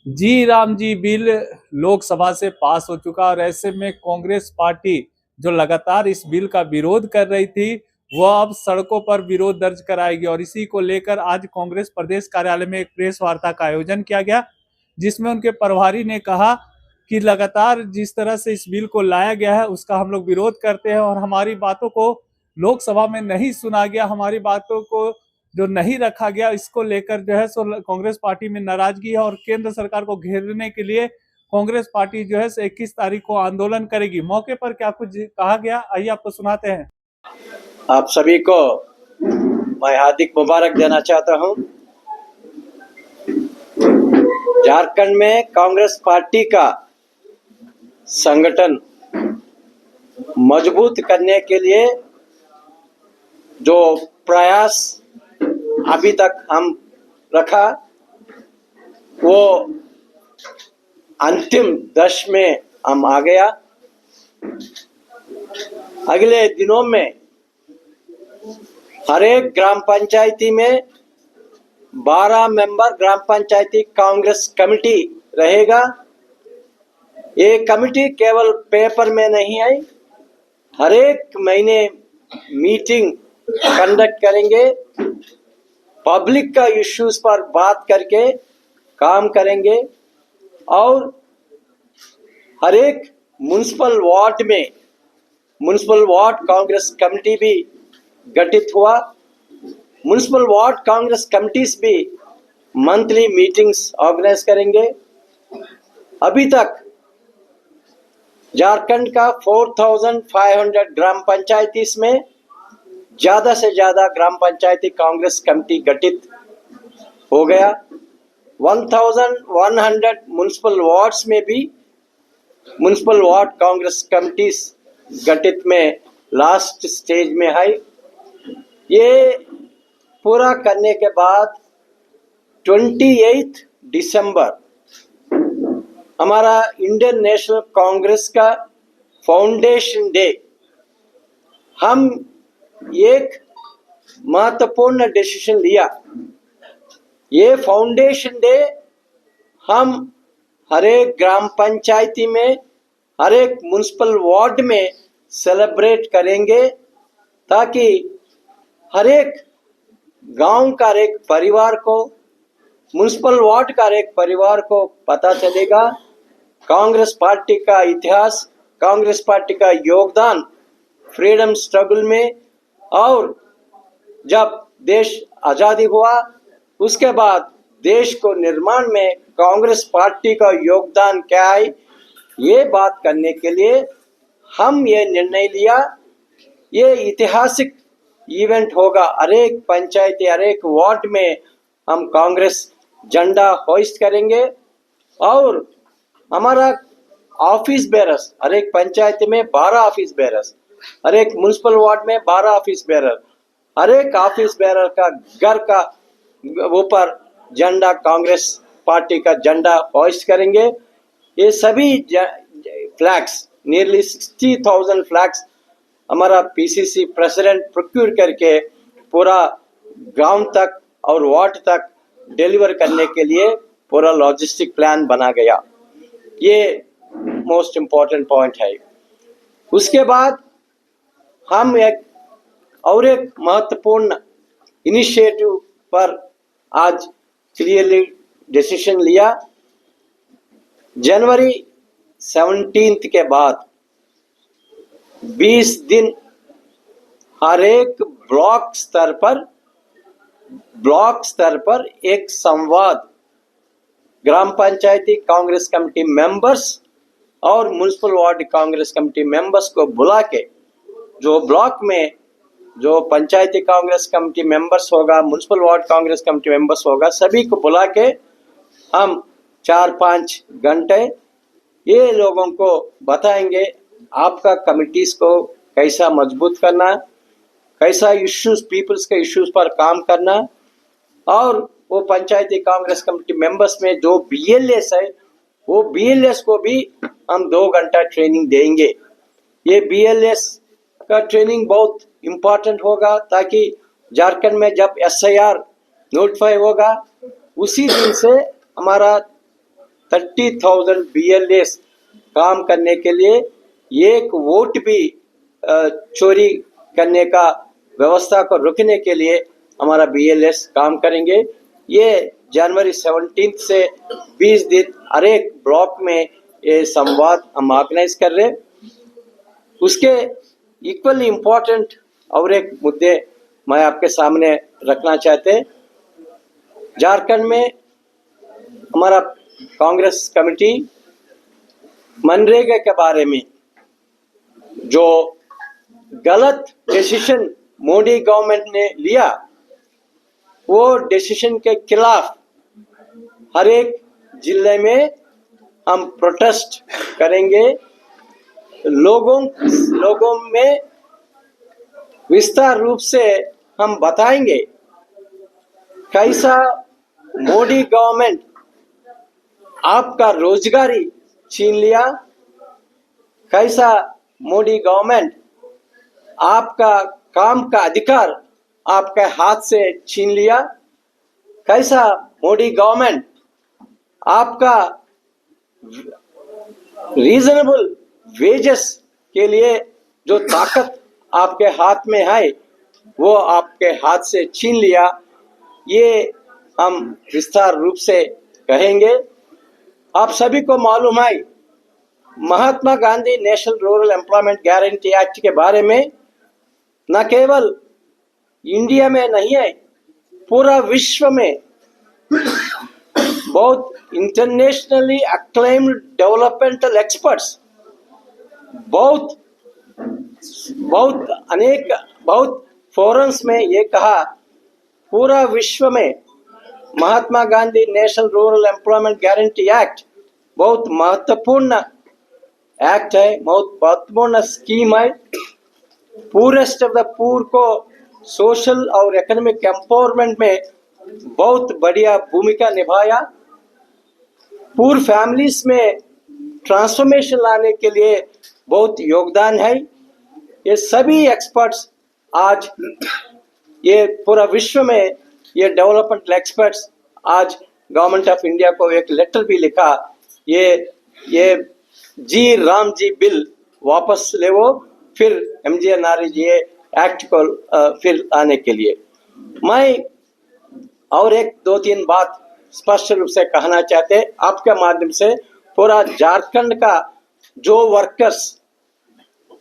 जी Ram ji, bill Lok Sabha से पास हो चुका और ऐसे में कांग्रेस पार्टी जो लगातार इस बिल का विरोध कर रही थी वह अब सड़कों पर विरोध दर्ज कराएगी। और इसी को लेकर आज कांग्रेस प्रदेश कार्यालय में एक प्रेस वार्ता का आयोजन किया गया, जिसमें उनके प्रभारी ने कहा कि लगातार जिस तरह से इस बिल को लाया गया है उसका हम लोग विरोध करते हैं और हमारी बातों को लोकसभा में नहीं सुना गया, हमारी बातों को जो नहीं रखा गया, इसको लेकर जो है सो कांग्रेस पार्टी में नाराजगी है और केंद्र सरकार को घेरने के लिए कांग्रेस पार्टी जो है 21 तारीख को आंदोलन करेगी। मौके पर क्या कुछ कहा गया, आइए आपको सुनाते हैं। आप सभी को मैं हार्दिक मुबारक देना चाहता हूं। झारखंड में कांग्रेस पार्टी का संगठन मजबूत करने के लिए जो प्रयास अभी तक हम रखा वो अंतिम दश में हम आ गया। अगले दिनों में हर एक ग्राम पंचायती में 12 मेंबर ग्राम पंचायती कांग्रेस कमेटी रहेगा। ये कमेटी केवल पेपर में नहीं आई, हर एक महीने मीटिंग कंडक्ट करेंगे, पब्लिक का इश्यूज पर बात करके काम करेंगे और हर एक म्युनिसिपल वार्ड में म्युनिसिपल वार्ड कांग्रेस कमेटी भी गठित हुआ। म्युनिसिपल वार्ड कांग्रेस कमिटीज भी मंथली मीटिंग्स ऑर्गेनाइज करेंगे। अभी तक झारखंड का 4500 ग्राम पंचायतीस में ज्यादा से ज्यादा ग्राम पंचायती कांग्रेस कमेटी गठित हो गया। 1100 म्युनिसिपल वार्ड्स में भी म्युनिसिपल वार्ड कांग्रेस कमिटीज गठित में लास्ट स्टेज में है। ये पूरा करने के बाद 28 दिसंबर हमारा इंडियन नेशनल कांग्रेस का फाउंडेशन डे। हम एक महत्वपूर्ण डिसीजन लिया। ये फाउंडेशन डे हम हर एक ग्राम पंचायती में, हर एक म्युनिसिपल वार्ड में सेलिब्रेट करेंगे ताकि हर एक गांव का एक परिवार को, म्युनिसिपल वार्ड का एक परिवार को पता चलेगा कांग्रेस पार्टी का इतिहास, कांग्रेस पार्टी का योगदान फ्रीडम स्ट्रगल में। और जब देश आजादी हुआ उसके बाद देश को निर्माण में कांग्रेस पार्टी का योगदान क्या है, ये बात करने के लिए हम ये निर्णय लिया। ये ऐतिहासिक इवेंट होगा। हर एक पंचायत, हर एक वार्ड में हम कांग्रेस झंडा होइस्ट करेंगे और हमारा ऑफिस बेरर्स, हर एक पंचायत में 12 ऑफिस बेरर्स, हर एक म्युनिसिपल वार्ड में 12 ऑफिस बेरर, हर एक ऑफिस बेरर का घर का ऊपर झंडा, कांग्रेस पार्टी का झंडा होइस्ट करेंगे। ये सभी फ्लैग्स, नियरली 60,000 फ्लैग्स हमारा पीसीसी प्रेसिडेंट प्रोक्यूर करके पूरा गांव तक और वार्ड तक डिलीवर करने के लिए पूरा लॉजिस्टिक प्लान बना गया। ये मोस्ट इम्पोर्टेंट पॉइंट है। उसके बाद हम एक महत्वपूर्ण इनिशिएटिव पर आज क्लियरली डिसीजन लिया। जनवरी 17 के बाद 20 दिन हर एक ब्लॉक स्तर पर एक संवाद ग्राम पंचायती कांग्रेस कमेटी मेंबर्स और municipal ward Congress committee members को बुला के, जो ब्लॉक में जो पंचायती कांग्रेस कमेटी मेंबर्स होगा, municipal ward Congress committee members होगा, सभी को बुला के हम 4-5 घंटे ये लोगों को बताएंगे आपका कमिटीज को कैसा मजबूत करना, कैसा इश्यूज, पीपल्स के इश्यूज पर काम करना। और वो पंचायती कांग्रेस कमेटी मेंबर्स में जो बीएलएस है, वो बीएलएस को भी हम 2 घंटा ट्रेनिंग देंगे। ये बीएलएस का ट्रेनिंग बहुत इम्पोर्टेंट होगा ताकि झारखंड में जब एसआईआर नोटिफाई होगा उसी दिन से हमारा 30,000 BLAs काम करने के लिए, एक वोट भी चोरी करने का व्यवस्था को रोकने के लिए हमारा BLS काम करेंगे। ये जनवरी 17 से 20 दिन हर एक ब्लॉक में ये संवाद हम ऑर्गेनाइज कर रहे। उसके इक्वली इम्पोर्टेंट और एक मुद्दे मैं आपके सामने रखना चाहते हैं। झारखंड में हमारा कांग्रेस कमेटी मनरेगा के बारे में जो गलत डिसीजन मोदी गवर्नमेंट ने लिया, वो डिसीजन के खिलाफ हर एक जिले में हम प्रोटेस्ट करेंगे। लोगों में विस्तार रूप से हम बताएंगे कैसा मोदी गवर्नमेंट आपका रोजगारी छीन लिया, कैसा मोदी गवर्नमेंट आपका काम का अधिकार आपके हाथ से छीन लिया, कैसा मोदी गवर्नमेंट आपका रीजनेबल वेजेस के लिए जो ताकत आपके हाथ में है वो आपके हाथ से छीन लिया। ये हम विस्तार रूप से कहेंगे। आप सभी को मालूम है, Mahatma Gandhi national rural employment guarantee act के बारे में न केवल इंडिया में नहीं है, पूरा विश्व में बहुत इंटरनेशनली अक्लेम्ड डेवलपमेंटल एक्सपर्ट्स बहुत फोरम्स में ये कहा, पूरा विश्व में Mahatma Gandhi national rural employment guarantee act बहुत महत्वपूर्ण एक्ट है, बहुत महत्वपूर्ण स्कीम है। पूरेस्ट ऑफ द पुअर को सोशल और इकोनॉमिक एम्पावरमेंट में बहुत बढ़िया भूमिका निभाया। पुअर फैमिलीज में ट्रांसफॉर्मेशन लाने के लिए बहुत योगदान है। ये सभी एक्सपर्ट्स आज ये पूरा विश्व में ये डेवलपमेंट एक्सपर्ट्स आज गवर्नमेंट ऑफ इंडिया को एक लेटर भी लिखा, ये जी राम जी बिल वापस ले वो, फिर MGNRE जी एक्ट को फिर आने के लिए। मैं और एक दो तीन बात स्पष्ट रूप से कहना चाहते हैं आपके माध्यम से। पूरा झारखंड का जो वर्कर्स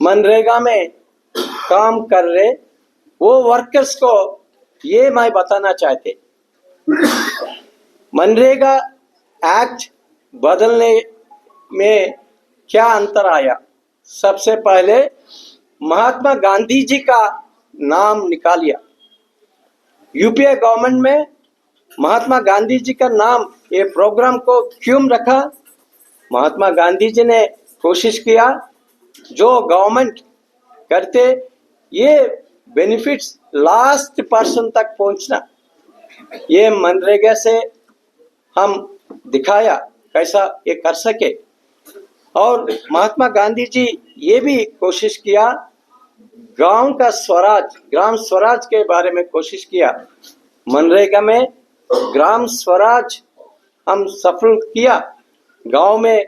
मनरेगा में काम कर रहे, वो वर्कर्स को ये मैं बताना चाहते, मनरेगा एक्ट बदलने में क्या अंतर आया। सबसे पहले महात्मा गांधी जी का नाम निकालिया। यूपीए गवर्नमेंट में महात्मा गांधी जी का नाम ये प्रोग्राम को क्यों रखा? महात्मा गांधी जी ने कोशिश किया जो गवर्नमेंट करते ये बेनिफिट्स लास्ट पर्सन तक पहुंचना, ये मनरेगा से हम दिखाया कैसा ये कर सके। और महात्मा गांधी जी ये भी कोशिश किया गांव का स्वराज, ग्राम स्वराज के बारे में कोशिश किया। मनरेगा में ग्राम स्वराज हम सफल किया। गांव में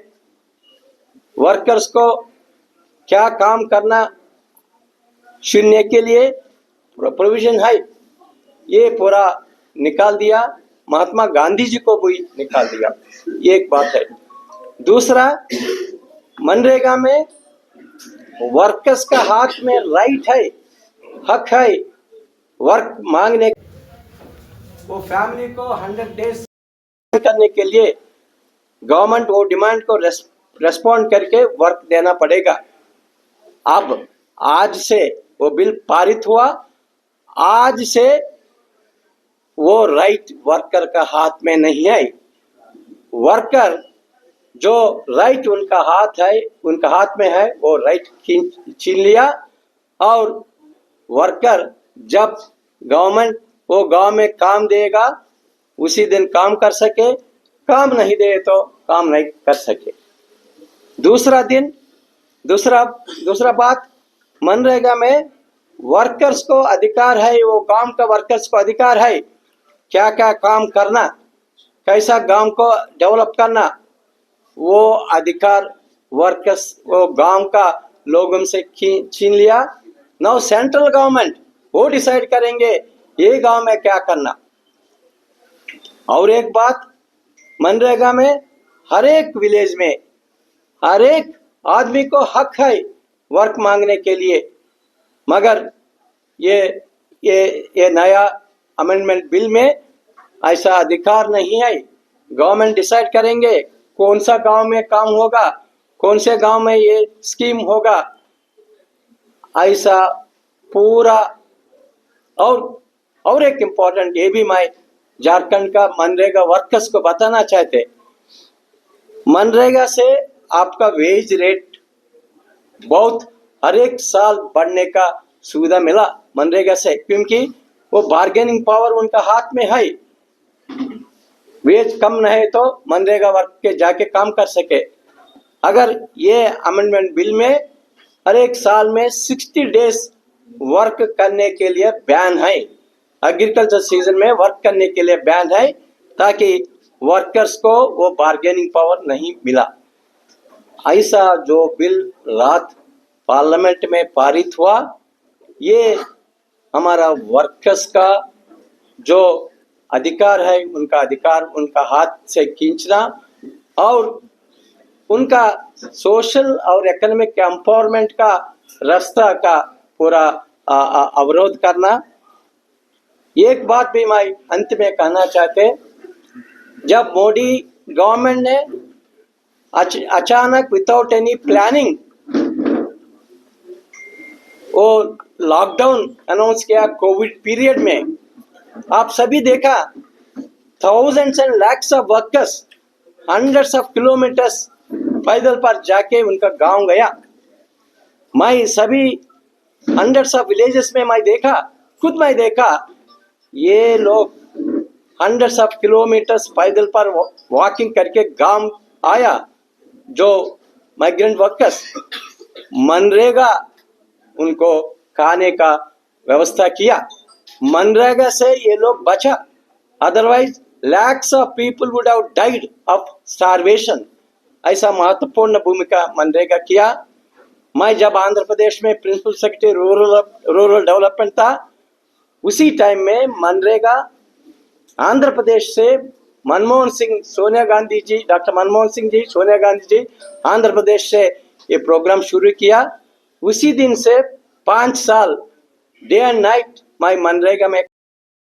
वर्कर्स को क्या काम करना चुनने के लिए प्रोविजन है, ये पूरा निकाल दिया। महात्मा गांधी जी को भी निकाल दिया, ये एक बात है। दूसरा, मनरेगा में वर्कर्स का हाथ में राइट है, हक है वर्क मांगने। वो फैमिली को 100 डेज करने के लिए गवर्नमेंट वो डिमांड को रेस्पॉन्ड करके वर्क देना पड़ेगा। अब आज से वो बिल पारित हुआ, आज से वो राइट वर्कर का हाथ में नहीं है। वर्कर जो राइट उनका हाथ में है वो राइट छीन लिया। और वर्कर जब गवर्नमेंट वो गांव में काम देगा उसी दिन काम कर सके, काम नहीं दे तो काम नहीं कर सके। दूसरा बात, मनरेगा में वर्कर्स को अधिकार है, वो गांव का वर्कर्स को अधिकार है क्या क्या काम करना, कैसा गांव को डेवलप करना, वो अधिकार वर्कर्स वो गांव का लोगों से छीन लिया। नाउ सेंट्रल गवर्नमेंट वो डिसाइड करेंगे ये गांव में क्या करना। और एक बात, मनरेगा में हर एक विलेज में हर एक आदमी को हक है वर्क मांगने के लिए, मगर ये नया अमेंडमेंट बिल में ऐसा अधिकार नहीं है। गवर्नमेंट डिसाइड करेंगे कौन सा गांव में काम होगा, कौन से गांव में ये स्कीम होगा, ऐसा पूरा। और एक इम्पोर्टेंट ये भी मैं झारखंड का मनरेगा वर्कर्स को बताना चाहते, मनरेगा से आपका वेज रेट बहुत हर एक साल बढ़ने का सुविधा मिला मनरेगा से, क्योंकि वो बार्गेनिंग पावर उनका हाथ में है। वेज कम नहीं तो मनरेगा वर्क के जाके काम कर सके। अगर ये अमेंडमेंट बिल में हर एक साल में 60 डेज वर्क करने के लिए बैन है, एग्रीकल्चर सीजन में वर्क करने के लिए बैन है, ताकि वर्कर्स को वो बार्गेनिंग पावर नहीं मिला। ऐसा जो बिल रात पार्लियामेंट में पारित हुआ, ये हमारा वर्कर्स का जो अधिकार है, उनका अधिकार उनका हाथ से खींचना और उनका सोशल और इकोनॉमिक एम्पावरमेंट का रास्ता का पूरा अवरोध करना। एक बात भी मैं अंत में कहना चाहते, जब मोदी गवर्नमेंट ने अचानक विदाउट एनी प्लानिंग वो लॉकडाउन अनाउंस किया कोविड पीरियड में, आप सभी देखा thousands and lakhs of workers hundreds of kilometres पैदल पर जाके उनका गांव गया। मैं सभी हंड्रेड्स ऑफ विलेजेस में मैं देखा, खुद मैं देखा, ये लोग हंड्रेड्स ऑफ किलोमीटर्स पैदल पर वॉकिंग करके गांव आया। जो माइग्रेंट वर्कर्स, मनरेगा उनको खाने का व्यवस्था किया, मनरेगा से ये लोग बचा, otherwise lakhs of people would have died of starvation. ऐसा महत्वपूर्ण भूमिका मनरेगा किया। मैं जब आंध्र प्रदेश में प्रिंसिपल सेक्रेटरी रूरल डेवलपमेंट था, उसी टाइम में मनरेगा आंध्र प्रदेश से मनमोहन सिंह, सोनिया गांधी जी, डॉक्टर मनमोहन सिंह जी, सोनिया गांधी जी आंध्र प्रदेश से ये प्रोग्राम शुरू किया। उसी दिन से 5 साल डे एंड नाइट मैं मनरेगा में